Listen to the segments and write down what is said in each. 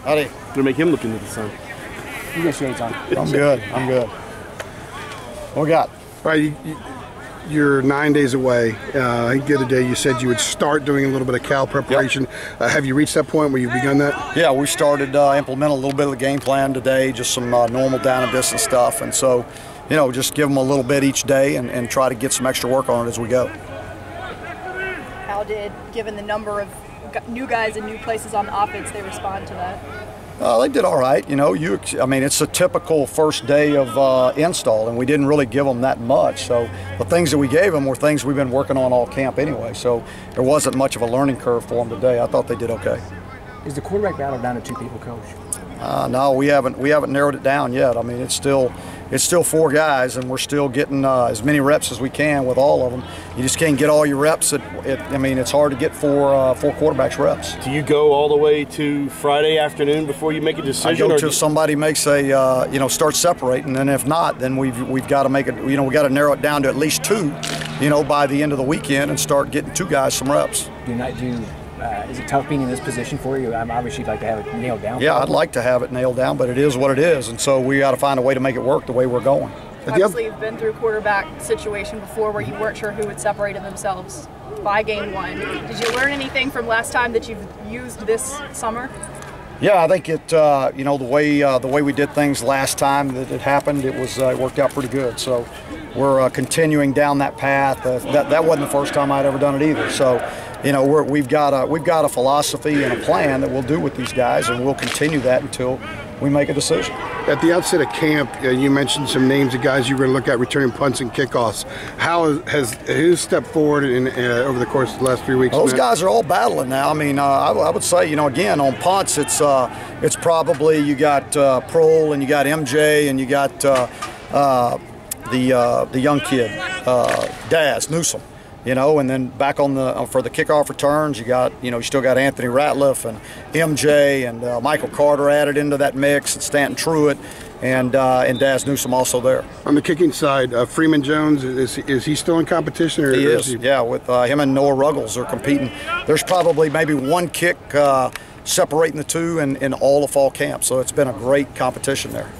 Howdy. Gonna make him look into the sun. You get shades on. I'm good. I'm good. What we got? All right, you're 9 days away. The other day you said you would start doing a little bit of Cal preparation. Yep. Have you reached that point where you've begun that? Yeah, we started implementing a little bit of the game plan today, just some normal down and distance stuff. And so, you know, just give them a little bit each day and try to get some extra work on it as we go. How did, given the number of new guys and new places on the offense, they respond to that? They did all right. You know, I mean, it's a typical first day of install, and we didn't really give them that much. So the things that we gave them were things we've been working on all camp anyway. So there wasn't much of a learning curve for them today. I thought they did okay. Is the quarterback battle down to 2 people, Coach? No, we haven't narrowed it down yet. I mean, it's still 4 guys, and we're still getting as many reps as we can with all of them. You just can't get all your reps. I mean, it's hard to get four quarterbacks reps. Do you go all the way to Friday afternoon before you make a decision? I go till somebody makes a starts separating, and if not, then we've got to make it. You know, we got to narrow it down to at least 2. You know, by the end of the weekend, and start getting 2 guys some reps. Is it tough being in this position for you? Obviously, you'd like to have it nailed down. Yeah, I'd like to have it nailed down, but it is what it is, and so we got to find a way to make it work the way we're going. Obviously, you've been through a quarterback situation before where you weren't sure who had separated themselves by game 1. Did you learn anything from last time that you've used this summer? Yeah, I think it. You know, the way we did things last time that it happened, it worked out pretty good. So we're continuing down that path. That wasn't the first time I'd ever done it either. So, you know, we've got a philosophy and a plan that we'll do with these guys, and we'll continue that until we make a decision. At the outset of camp, you mentioned some names of guys you were going to look at returning punts and kickoffs. Who's stepped forward over the course of the last 3 weeks? Those guys are all battling now. I mean, I would say, you know, again, on punts, it's probably you got Prohl and you got MJ and you got the young kid, Daz Newsome. You know, and then back on for the kickoff returns, you still got Anthony Ratliff and MJ and Michael Carter added into that mix, and Stanton Truitt and Daz Newsome also there. On the kicking side, Freeman Jones, is he still in competition? Or he is. Yeah, with him and Noah Ruggles are competing. There's probably maybe 1 kick separating the 2 in all of fall camp, so it's been a great competition there.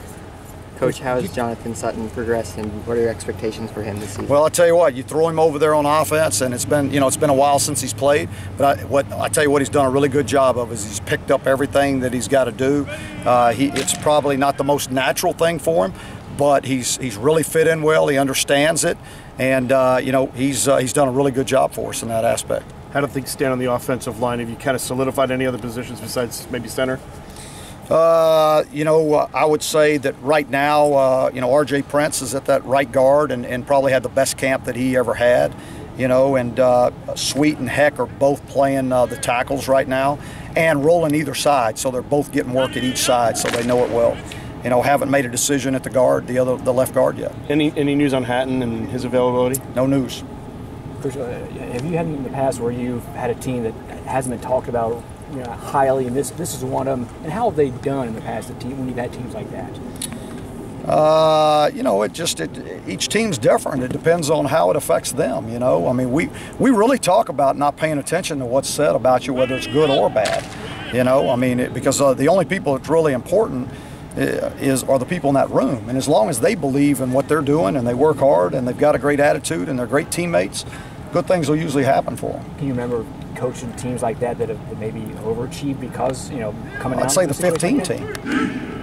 Coach, how has Jonathan Sutton progressed, and what are your expectations for him this season? Well, I tell you what, you throw him over there on offense, and it's been a while since he's played. But I tell you what, he's done a really good job of is he's picked up everything that he's got to do. It's probably not the most natural thing for him, but he's really fit in well. He understands it, and he's done a really good job for us in that aspect. How do things stand on the offensive line? Have you kind of solidified any other positions besides maybe center? I would say that right now, R.J. Prince is at that right guard and probably had the best camp that he ever had, and Sweet and Heck are both playing the tackles right now and rolling either side, so they're both getting work at each side, so they know it well. Haven't made a decision at the left guard yet. Any news on Hatton and his availability? No news. Coach, have you had in the past where you've had a team that hasn't been talked about highly, and this is one of them, and how have they done in the past when you've had teams like that? Each team's different. It depends on how it affects them, I mean, we really talk about not paying attention to what's said about you, whether it's good or bad, I mean, because the only people that's really important are the people in that room, and as long as they believe in what they're doing and they work hard and they've got a great attitude and they're great teammates, good things will usually happen for them. Can you remember coaching teams like that have maybe overachieved because, coming out? I'd say the 15 team.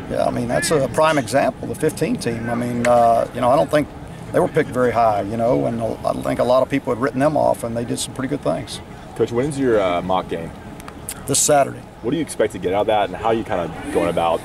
Yeah, I mean, that's a prime example, the 15 team. I mean, I don't think they were picked very high, and I think a lot of people had written them off, and they did some pretty good things. Coach, when's your mock game? This Saturday. What do you expect to get out of that, and how are you kind of going about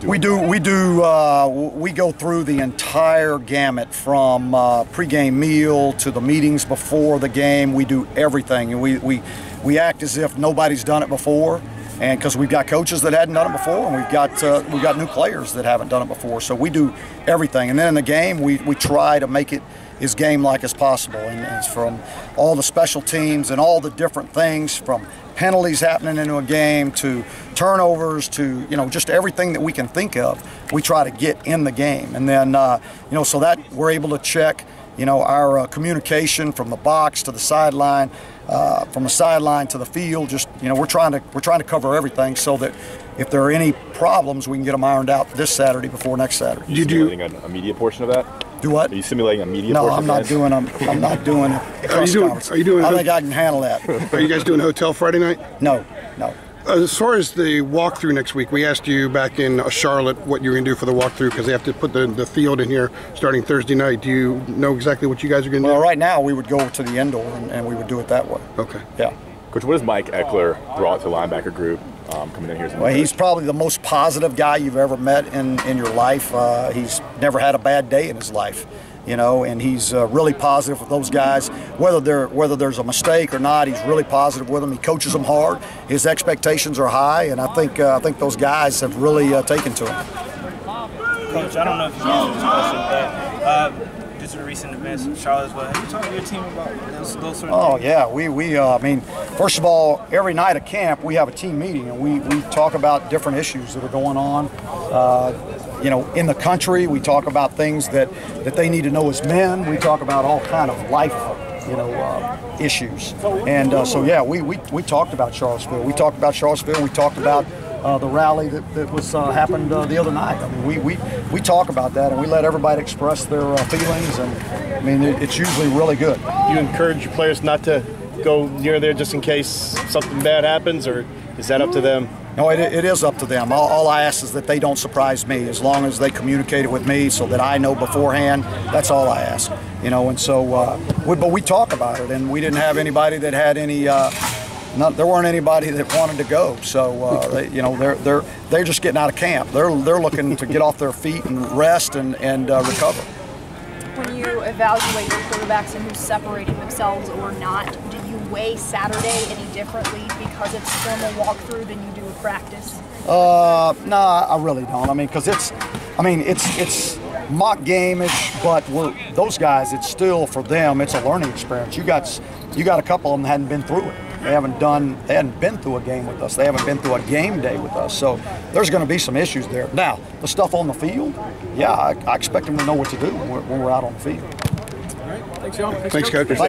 We go through the entire gamut from pregame meal to the meetings before the game. We do everything, and we act as if nobody's done it before, and because we've got coaches that hadn't done it before, and we've got new players that haven't done it before. So we do everything, and then in the game we try to make it as game-like as possible, and it's from all the special teams and all the different things from penalties happening into a game to turnovers to just everything that we can think of, we try to get in the game, and then so that we're able to check our communication from the box to the sideline, from the sideline to the field. Just we're trying to cover everything so that if there are any problems, we can get them ironed out this Saturday before next Saturday. Are you simulating a media portion of that? Do what? Are you simulating a media No, portion? I'm not doing them. I'm not doing it. Are you doing? I think I can handle that. Are you guys doing hotel Friday night? No. As far as the walkthrough next week, we asked you back in Charlotte what you're going to do for the walkthrough because they have to put the field in here starting Thursday night. Do you know exactly what you guys are going to do? Well, right now we would go to the indoor and we would do it that way. Okay. Yeah. Coach, what has Mike Eckler brought to the linebacker group coming in here? Well, he's probably the most positive guy you've ever met in your life. He's never had a bad day in his life. And he's really positive with those guys. Whether there's a mistake or not, he's really positive with them. He coaches them hard. His expectations are high, and I think those guys have really taken to him. Coach, I don't know if you answered this question, but just in recent events in Charlotte as well, have you talked to your team about those sort of things? Oh yeah, I mean, first of all, every night at camp we have a team meeting and we talk about different issues that are going on. In the country, we talk about things that they need to know as men. We talk about all kind of life, issues. And so yeah, we talked about Charlottesville. We talked about Charlottesville. We talked about the rally that was happened the other night. I mean, we talk about that and we let everybody express their feelings. And I mean, it's usually really good. You encourage your players not to go near there just in case something bad happens, or is that up to them? No, it is up to them. All I ask is that they don't surprise me, as long as they communicate it with me so that I know beforehand. That's all I ask, And so, but we talk about it, and we didn't have anybody that had any. There weren't anybody that wanted to go. So, they're just getting out of camp. They're looking to get off their feet and rest and recover. When you evaluate your quarterbacks and who's separating themselves or not, do you weigh Saturday any differently because it's formal walkthrough than you do with practice? No, I really don't. I mean, because it's mock game-ish, but those guys, it's still for them. It's a learning experience. You got a couple of them that hadn't been through it. They hadn't been through a game with us. They haven't been through a game day with us. So there's going to be some issues there. Now, the stuff on the field, yeah, I expect them to know what to do when we're out on the field. All right. Thanks, y'all. Thanks, Coach.